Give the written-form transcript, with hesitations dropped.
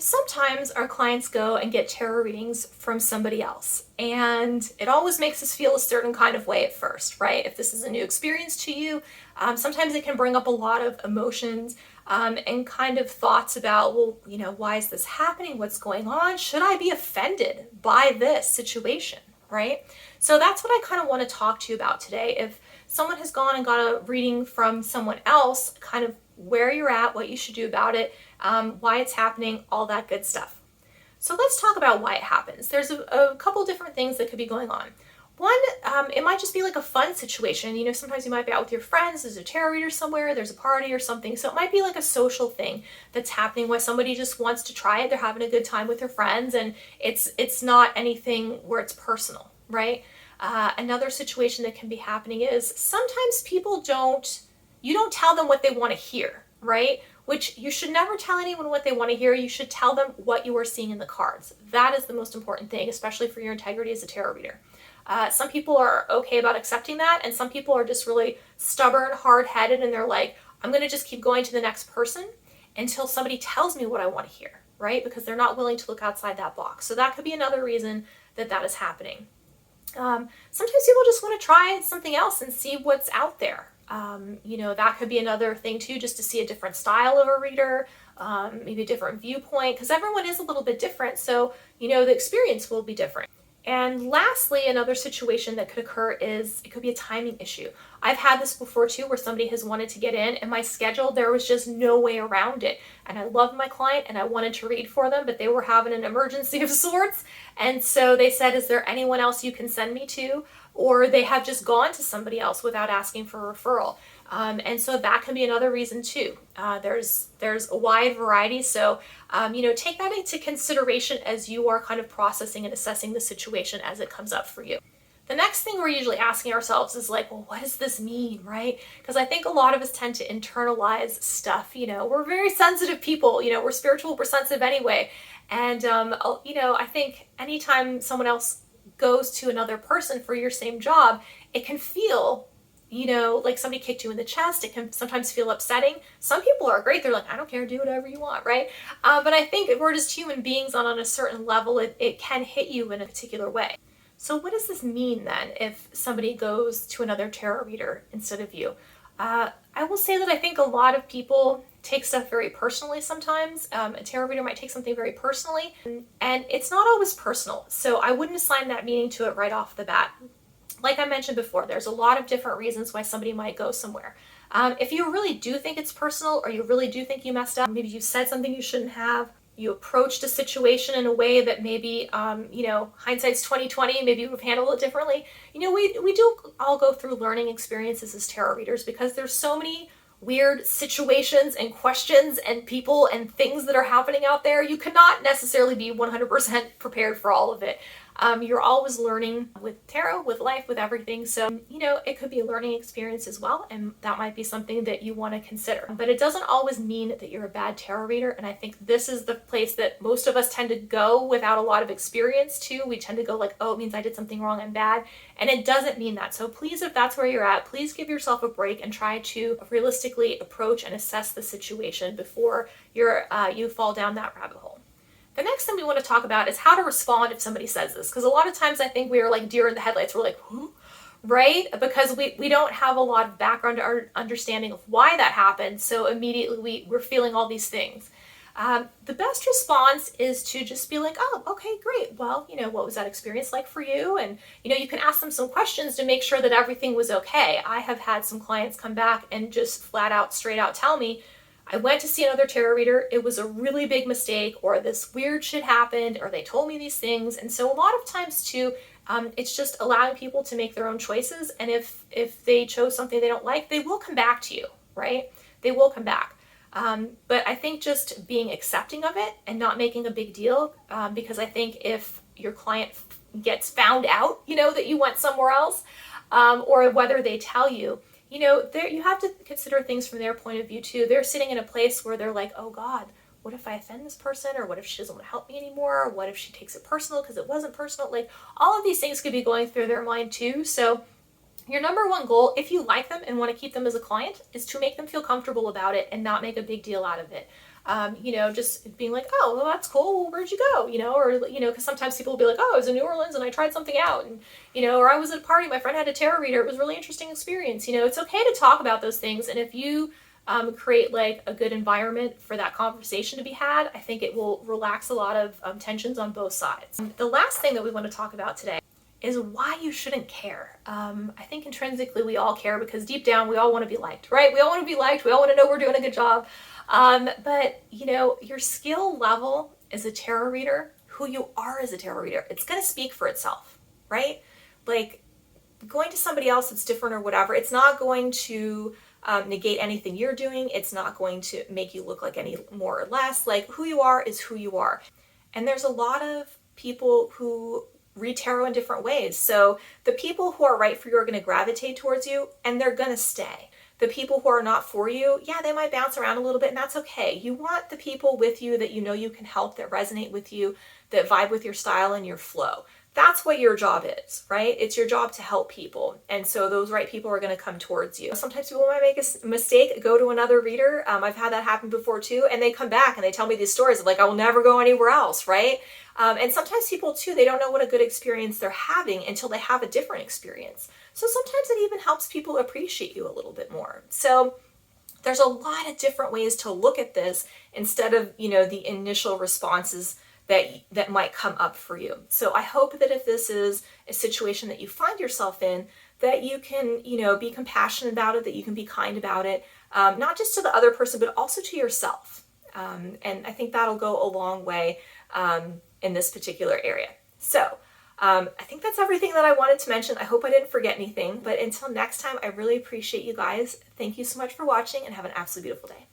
Sometimes our clients go and get tarot readings from somebody else, and it always makes us feel a certain kind of way at first, right? If this is a new experience to you, sometimes it can bring up a lot of emotions and kind of thoughts about, well, why is this happening? What's going on? Should I be offended by this situation, right? So that's what I kind of want to talk to you about today. If someone has gone and got a reading from someone else, kind of where you're at, what you should do about it, why it's happening, all that good stuff. So let's talk about why it happens. There's a couple different things that could be going on. One, it might just be like a fun situation. Sometimes you might be out with your friends, there's a tarot reader somewhere, there's a party or something. So it might be like a social thing that's happening where somebody just wants to try it. They're having a good time with their friends, and it's not anything where it's personal, right? Another situation that can be happening is sometimes you don't tell them what they want to hear, right? Which you should never tell anyone what they want to hear. You should tell them what you are seeing in the cards. That is the most important thing, especially for your integrity as a tarot reader. Some people are okay about accepting that, and some people are just really stubborn, hard-headed, and they're like, I'm going to just keep going to the next person until somebody tells me what I want to hear, right? Because they're not willing to look outside that box. So that could be another reason that is happening. Sometimes people just want to try something else and see what's out there. That could be another thing too, just to see a different style of a reader, maybe a different viewpoint, because everyone is a little bit different. So, the experience will be different. And lastly, another situation that could occur is it could be a timing issue. I've had this before too, where somebody has wanted to get in, and my schedule, there was just no way around it. And I love my client and I wanted to read for them, but they were having an emergency of sorts. And so they said, is there anyone else you can send me to? Or they have just gone to somebody else without asking for a referral. And so that can be another reason too. There's a wide variety. So, take that into consideration as you are kind of processing and assessing the situation as it comes up for you. The next thing we're usually asking ourselves is like, well, what does this mean, right? Because I think a lot of us tend to internalize stuff. We're very sensitive people. We're spiritual, we're sensitive anyway. And, I think anytime someone else goes to another person for your same job, it can feel like somebody kicked you in the chest. It can sometimes feel upsetting. Some people are great. They're like, I don't care, do whatever you want, right? But I think if we're just human beings on a certain level, it can hit you in a particular way. So what does this mean then if somebody goes to another tarot reader instead of you? I will say that I think a lot of people take stuff very personally sometimes. A tarot reader might take something very personally, and it's not always personal. So I wouldn't assign that meaning to it right off the bat. Like I mentioned before, there's a lot of different reasons why somebody might go somewhere. If you really do think it's personal, or you really do think you messed up, maybe you said something you shouldn't have, you approached a situation in a way that maybe, hindsight's 20/20, maybe you would have handled it differently. We do all go through learning experiences as tarot readers because there's so many weird situations and questions and people and things that are happening out there. You cannot necessarily be 100% prepared for all of it. You're always learning with tarot, with life, with everything. So, it could be a learning experience as well, and that might be something that you want to consider. But it doesn't always mean that you're a bad tarot reader, and I think this is the place that most of us tend to go without a lot of experience too. We tend to go like, oh, it means I did something wrong, I'm bad. And it doesn't mean that. So please, if that's where you're at, please give yourself a break and try to realistically approach and assess the situation before you fall down that rabbit hole. The next thing we want to talk about is how to respond if somebody says this. Because a lot of times I think we are like deer in the headlights. We're like, who? Right? Because we don't have a lot of background or understanding of why that happened. So immediately we're feeling all these things. The best response is to just be like, oh, okay, great. Well, what was that experience like for you? And, you can ask them some questions to make sure that everything was okay. I have had some clients come back and just flat out, straight out tell me, I went to see another tarot reader, it was a really big mistake, or this weird shit happened, or they told me these things. And so a lot of times too, it's just allowing people to make their own choices. And if they chose something they don't like, they will come back to you, right? They will come back. But I think just being accepting of it and not making a big deal, because I think if your client gets found out, that you went somewhere else, or whether they tell you, you have to consider things from their point of view too. They're sitting in a place where they're like, oh God, what if I offend this person? Or what if she doesn't want to help me anymore? Or what if she takes it personal because it wasn't personal? Like all of these things could be going through their mind too. So, Your number one goal, if you like them and want to keep them as a client, is to make them feel comfortable about it and not make a big deal out of it. Just being like, oh, well, that's cool. Well, where'd you go? Because sometimes people will be like, oh, I was in New Orleans and I tried something out, and or I was at a party, my friend had a tarot reader. It was a really interesting experience. It's okay to talk about those things, and if you create like a good environment for that conversation to be had, I think it will relax a lot of tensions on both sides. The last thing that we want to talk about today is why you shouldn't care. I think intrinsically we all care because deep down we all want to be liked, right? We all want to be liked. We all want to know we're doing a good job. But your skill level as a tarot reader, who you are as a tarot reader, it's going to speak for itself, right? Like going to somebody else that's different or whatever, it's not going to negate anything you're doing. It's not going to make you look like any more or less. Like who you are is who you are. And there's a lot of people who read tarot in different ways. So the people who are right for you are going to gravitate towards you and they're going to stay. The people who are not for you, yeah, they might bounce around a little bit, and that's okay. You want the people with you that you can help, that resonate with you, that vibe with your style and your flow. That's what your job is, right? It's your job to help people. And so those right people are going to come towards you. Sometimes people might make a mistake, go to another reader. I've had that happen before too. And they come back and they tell me these stories of like, I will never go anywhere else, right? And sometimes people too, they don't know what a good experience they're having until they have a different experience. So sometimes it even helps people appreciate you a little bit more. So there's a lot of different ways to look at this instead of, the initial responses that might come up for you. So I hope that if this is a situation that you find yourself in, that you can, be compassionate about it, that you can be kind about it, not just to the other person, but also to yourself. And I think that'll go a long way in this particular area. So I think that's everything that I wanted to mention. I hope I didn't forget anything, but until next time, I really appreciate you guys. Thank you so much for watching and have an absolutely beautiful day.